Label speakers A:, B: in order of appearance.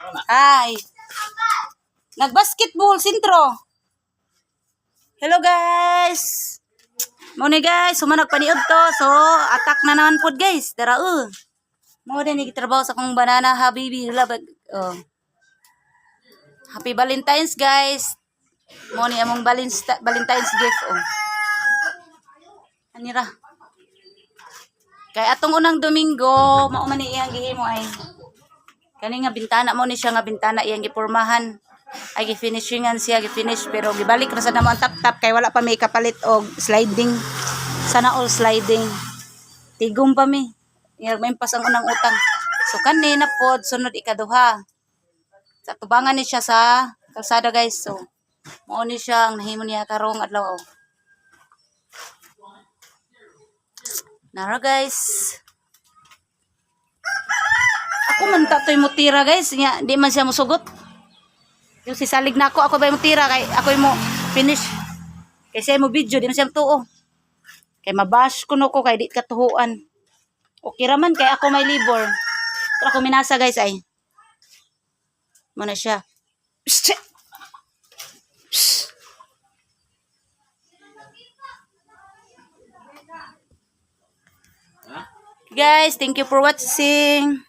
A: Hi. Nag-basketball sintro. Hello guys. Muna guys, sumanag paniod to. So, attack na naman po guys. Dara Mo din trabaho sa kong banana habibi labag. Oh. Happy Valentine's guys. Mo ni among Valentine's gift oh. Anira. Kay atong unang Domingo, mao man ni iyang gihimo ay kani nga bintana mo ni siya nga bintana iyang gipurmahan. Ay gifinishingan siya gifinish pero gibalik ra sa namo ang tap kay wala pa may kapalit og sliding. Sana all sliding. Tigom pa mi. May pas ang unang utang. So kanina pod sunod ikaduha. Sa tubangan ni siya sa kalsada guys. So mao ni siya ang nahimo niya karong adlaw. Oh. Nara guys. Ako man tatoy mo tira guys. Nya di man siya musugot. Yung sisalig na ako ba mo tira kay ako mo finish. Kay siya mo video di man siya tuo. Kay mabash ko no ko kay di katuhuan. Okay raman kay ako may libor. Pero ako minasa guys ay. Muna siya. Guys, thank you for watching.